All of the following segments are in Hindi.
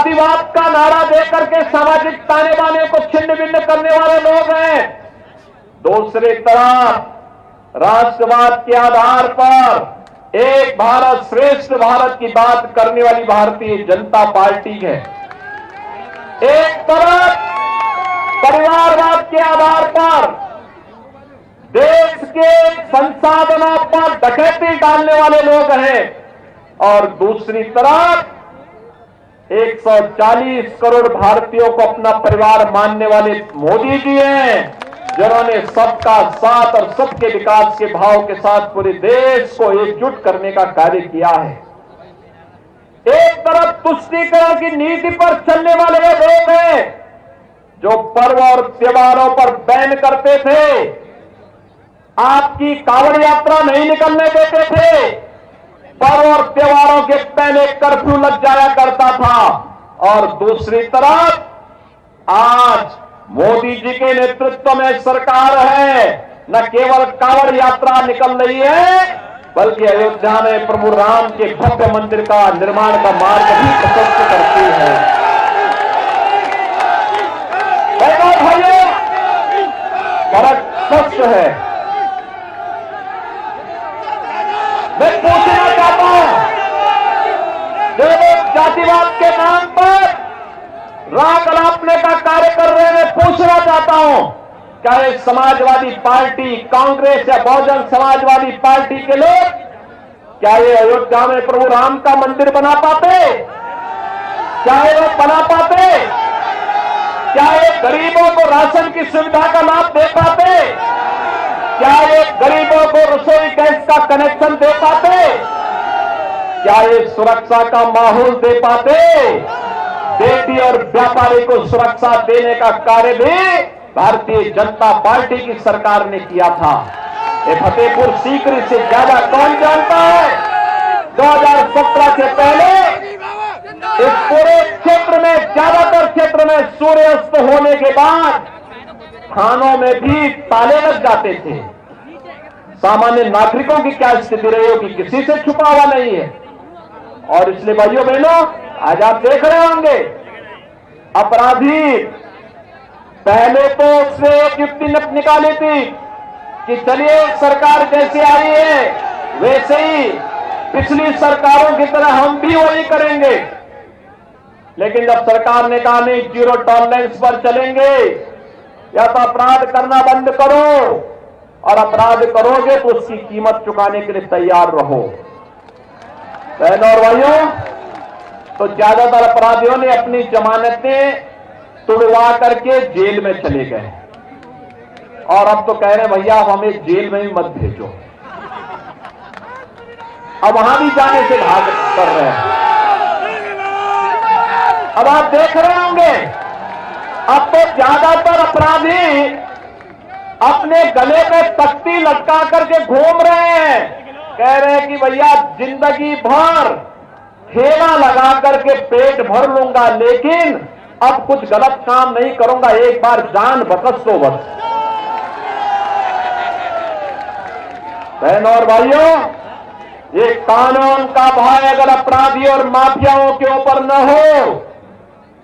जातिवाद का नारा देकर के सामाजिक ताने बाने को छिन्न भिन्न करने वाले लोग हैं। दूसरी तरफ राष्ट्रवाद के आधार पर एक भारत श्रेष्ठ भारत की बात करने वाली भारतीय जनता पार्टी है। एक तरफ परिवारवाद के आधार पर देश के संसाधनों पर डकैती डालने वाले लोग हैं और दूसरी तरफ 140 करोड़ भारतीयों को अपना परिवार मानने वाले मोदी जी हैं, जिन्होंने सबका साथ और सबके विकास के भाव के साथ पूरे देश को एकजुट करने का कार्य किया है। एक तरफ तुष्टीकरण की नीति पर चलने वाले वे लोग हैं जो पर्व और त्योहारों पर बैन करते थे, आपकी कांवड़ यात्रा नहीं निकलने देते थे, पर्व और त्योहारों के पहले कर्फ्यू लग जाया करता था। और दूसरी तरफ आज मोदी जी के नेतृत्व में सरकार है, न केवल कांवड़ यात्रा निकल रही है बल्कि अयोध्या में प्रभु राम के भव्य मंदिर का निर्माण का मार्ग भी प्रशस्त करती है। भाइयों, फर्क स्पष्ट है। मैं पूछना चाहता हूं, जो लोग जातिवाद के नाम पर राग अलापने का कार्य कर रहे हैं, मैं पूछना चाहता हूं, क्या ये समाजवादी पार्टी, कांग्रेस या बहुजन समाजवादी पार्टी के लोग क्या ये अयोध्या में प्रभु राम का मंदिर बना पाते? क्या ये लोग बना पाते? क्या ये गरीबों को राशन की सुविधा का लाभ दे पाते? क्या ये गरीबों को रसोई गैस का कनेक्शन दे पाते? क्या ये सुरक्षा का माहौल दे पाते? बेटी और व्यापारी को सुरक्षा देने का कार्य भी भारतीय जनता पार्टी की सरकार ने किया था। ये फतेहपुर सीकरी से ज्यादा कौन जानता है? 2017 से पहले इस पूरे क्षेत्र में, ज्यादातर क्षेत्र में सूर्यास्त होने के बाद थानों में भी ताले लग जाते थे। सामान्य नागरिकों की क्या स्थिति रही होगी, किसी से छुपा हुआ नहीं है। और इसलिए भाइयों बहनों, आज आप देख रहे होंगे अपराधी पहले तो उसने एक युक्ति निकाली थी कि चलिए सरकार जैसे आई है वैसे ही पिछली सरकारों की तरह हम भी वही करेंगे। लेकिन जब सरकार ने कहा नहीं, जीरो टॉलरेंस पर चलेंगे, या तो अपराध करना बंद करो और अपराध करोगे तो उसकी कीमत चुकाने के लिए तैयार रहो। बहनों और भाइयों, तो ज्यादातर अपराधियों ने अपनी जमानतें तुड़वा करके जेल में चले गए और अब तो कह रहे हैं भैया आप हमें जेल में भी मत भेजो। अब वहां भी जाने से भाग कर रहे हैं। अब आप देख रहे होंगे अब तो ज्यादातर अपराधी अपने गले पे तख्ती लटका करके घूम रहे हैं, कह रहे हैं कि भैया जिंदगी भर ठेला लगा करके पेट भर लूंगा लेकिन अब कुछ गलत काम नहीं करूंगा, एक बार जान बकस तो बस। बहनों और भाइयों, ये कानून का भय अगर अपराधी और माफियाओं के ऊपर न हो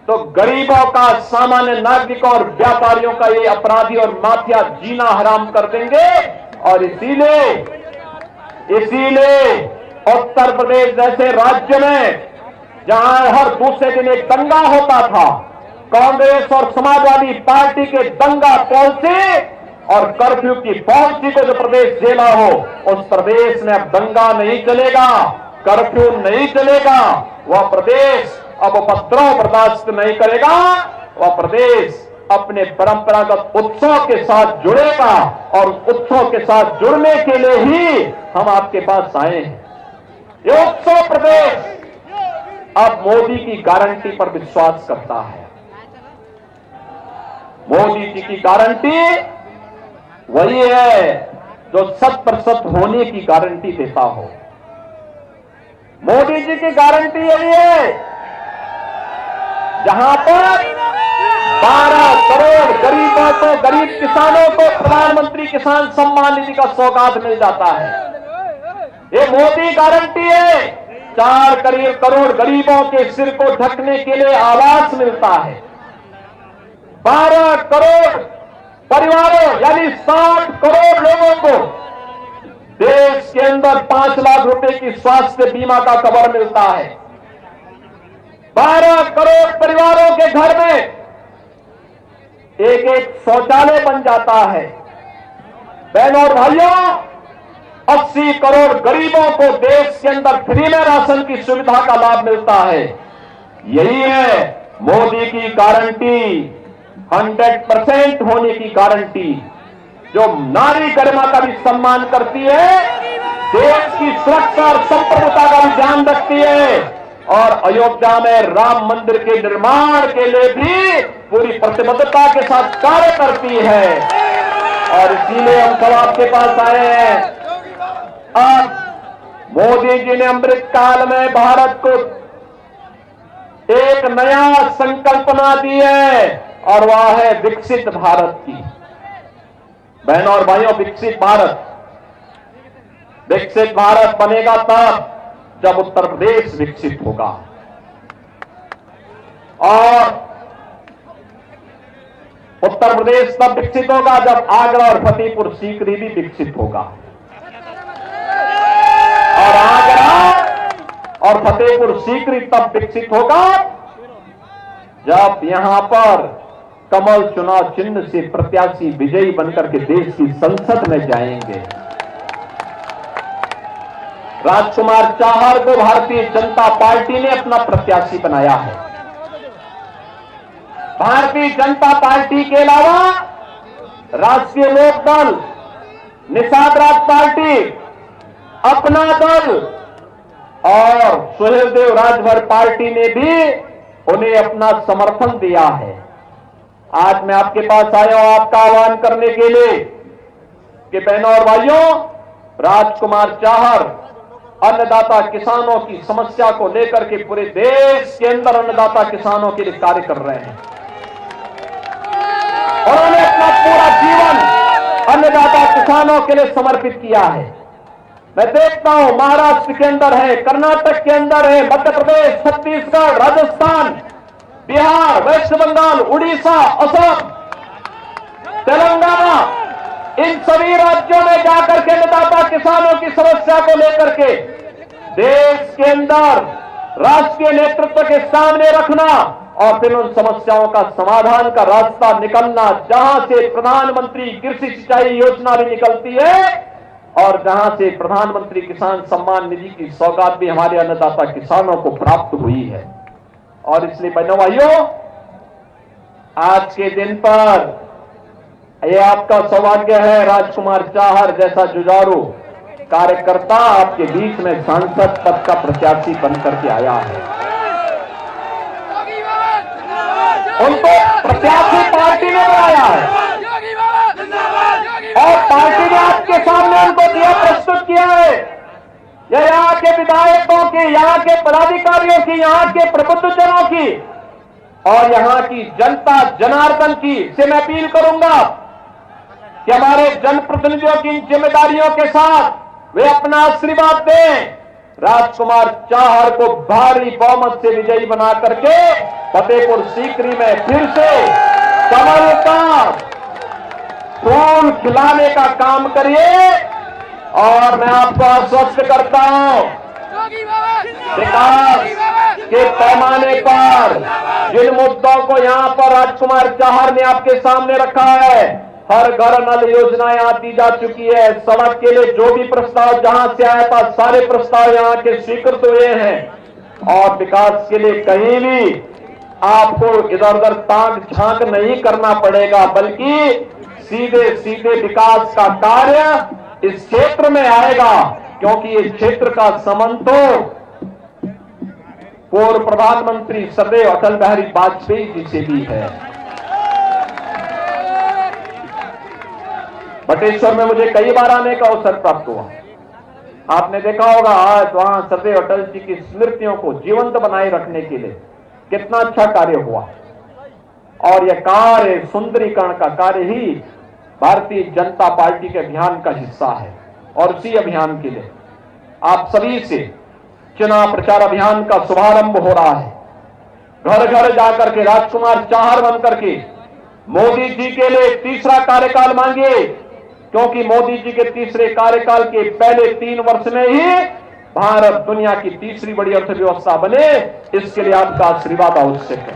तो गरीबों का, सामान्य नागरिकों और व्यापारियों का ये अपराधी और माफिया जीना हराम कर देंगे। और इसीलिए उत्तर प्रदेश जैसे राज्य में जहां हर दूसरे दिन एक दंगा होता था, कांग्रेस और समाजवादी पार्टी के दंगा पॉलिसी और कर्फ्यू की पॉलिसी को जो प्रदेश झेला हो, उस प्रदेश में अब दंगा नहीं चलेगा, कर्फ्यू नहीं चलेगा। वह प्रदेश अब उपद्रव बर्दाश्त नहीं करेगा। वह प्रदेश अपने परंपरागत उत्सव के साथ जुड़ेगा और उत्सव के साथ जुड़ने के लिए ही हम आपके पास आए हैं। ये उत्सव प्रदेश अब मोदी की गारंटी पर विश्वास करता है। मोदी जी की गारंटी वही है जो 100% होने की गारंटी देता हो। मोदी जी की गारंटी यही है जहां पर 12 करोड़ गरीबों को, गरीब किसानों को प्रधानमंत्री किसान सम्मान निधि का सौगात मिल जाता है। ये मोदी गारंटी है 4 करोड़ गरीबों के सिर को ढकने के लिए आवास मिलता है। 12 करोड़ परिवारों यानी 60 करोड़ लोगों को देश के अंदर 5 लाख रुपए की स्वास्थ्य बीमा का कवर मिलता है। 12 करोड़ परिवारों के घर में एक शौचालय बन जाता है। बहनों और भाइयों, 80 करोड़ गरीबों को देश के अंदर फ्री में राशन की सुविधा का लाभ मिलता है। यही है मोदी की गारंटी, 100% होने की गारंटी, जो नारी गरिमा का भी सम्मान करती है, देश की सुरक्षा और संप्रभुता का भी ध्यान रखती है और अयोध्या में राम मंदिर के निर्माण के लिए भी पूरी प्रतिबद्धता के साथ कार्य करती है। और इसीलिए हम सब आपके पास आए हैं। अब मोदी जी ने अमृत काल में भारत को एक नया संकल्पना दी है और वह है विकसित भारत की। बहनों और भाइयों, विकसित भारत बनेगा तब जब उत्तर प्रदेश विकसित होगा और उत्तर प्रदेश तब विकसित होगा जब आगरा और फतेहपुर सीकरी भी विकसित होगा। और आगरा और फतेहपुर सीकरी तब विकसित होगा जब यहां पर कमल चुनाव चिन्ह से प्रत्याशी विजयी बनकर के देश की संसद में जाएंगे। राजकुमार चाहर को भारतीय जनता पार्टी ने अपना प्रत्याशी बनाया है। भारतीय जनता पार्टी के अलावा राष्ट्रीय लोक दल, निषाद राज पार्टी, अपना दल और सुहेलदेव राजभर पार्टी ने भी उन्हें अपना समर्थन दिया है। आज मैं आपके पास आया हूं आपका आह्वान करने के लिए कि बहनों और भाइयों, राजकुमार चाहर अन्नदाता किसानों की समस्या को लेकर के पूरे देश के अंदर अन्नदाता किसानों के लिए कार्य कर रहे हैं। उन्होंने अपना पूरा जीवन अन्नदाता किसानों के लिए समर्पित किया है। मैं देखता हूं महाराष्ट्र के अंदर है, कर्नाटक के अंदर है, मध्य प्रदेश, छत्तीसगढ़, राजस्थान, बिहार, वेस्ट बंगाल, उड़ीसा, असम, तेलंगाना, इन सभी राज्यों में जाकर के अन्नदाता किसानों की समस्या को लेकर के देश के अंदर राष्ट्रीय नेतृत्व के सामने रखना और फिर उन समस्याओं का समाधान का रास्ता निकलना, जहां से प्रधानमंत्री कृषि सिंचाई योजना भी निकलती है और जहां से प्रधानमंत्री किसान सम्मान निधि की सौगात भी हमारे अन्नदाता किसानों को प्राप्त हुई है। और इसलिए बहनों भाइयों, आज के दिन पर यह आपका सौभाग्य है, राजकुमार चाहर जैसा जुझारू कार्यकर्ता आपके बीच में सांसद पद का प्रत्याशी बनकर के आया है। उनको प्रत्याशी पार्टी ने बनाया है और पार्टी ने आपके सामने उनको दिया प्रस्तुत किया है। यह यहाँ के विधायकों की, यहाँ के पदाधिकारियों की, यहाँ के प्रबुद्धजनों की और यहाँ की जनता जनार्दन की से मैं अपील करूंगा कि हमारे जनप्रतिनिधियों की इन जिम्मेदारियों के साथ वे अपना आशीर्वाद दें। राजकुमार चाहर को भारी बहुमत से विजयी बना करके फतेहपुर सीकरी में फिर से कमल का फूल खिलाने का काम करिए। और मैं आपको आश्वस्त करता हूं, विकास के पैमाने पर जिन मुद्दों को यहां पर राजकुमार चाहर ने आपके सामने रखा है, हर घर नल योजना यहां दी जा चुकी है। सड़क के लिए जो भी प्रस्ताव जहां से आया था, सारे प्रस्ताव यहां के स्वीकृत हुए हैं और विकास के लिए कहीं भी आपको इधर उधर ताक झांक नहीं करना पड़ेगा, बल्कि सीधे सीधे विकास का कार्य इस क्षेत्र में आएगा, क्योंकि इस क्षेत्र का संबंध तो पूर्व प्रधानमंत्री सदैव अटल बिहारी वाजपेयी जी से भी है। बटेश्वर में मुझे कई बार आने का अवसर प्राप्त हुआ। आपने देखा होगा आज वहां सदैव अटल जी की स्मृतियों को जीवंत बनाए रखने के लिए कितना अच्छा कार्य हुआ। और यह कार्य, सुंदरीकरण का कार्य ही भारतीय जनता पार्टी के अभियान का हिस्सा है। और उसी अभियान के लिए आप सभी से चुनाव प्रचार अभियान का शुभारंभ हो रहा है। घर घर जाकर के राजकुमार चाहर बन करके मोदी जी के लिए तीसरा कार्यकाल मांगिए, क्योंकि मोदी जी के तीसरे कार्यकाल के पहले 3 वर्ष में ही भारत दुनिया की तीसरी बड़ी अर्थव्यवस्था बने, इसके लिए आपका आशीर्वाद आवश्यक है।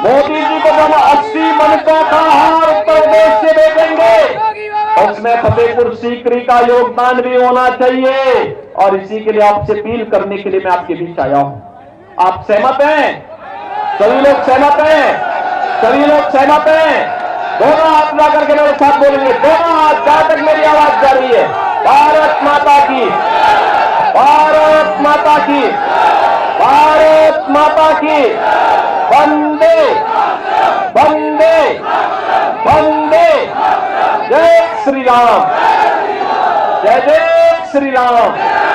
मोदी जी को जब 80 मनकों का हार उत्तर प्रदेश से भेजेंगे, उसमें फतेहपुर सीकरी का योगदान भी होना चाहिए, और इसी के लिए आपसे अपील करने के लिए मैं आपके बीच आया हूं। आप सहमत हैं? सभी लोग सहमत हैं? सभी लोग सहमत हैं? दोनों हाथ ला करके मेरे साथ बोलेंगे, दोनों हाथ, जहां तक मेरी आवाज जा रही है। भारत माता की, भारत माता की, भारत माता की, वंदे वंदे वंदे, जय श्री राम, जय जय श्री राम।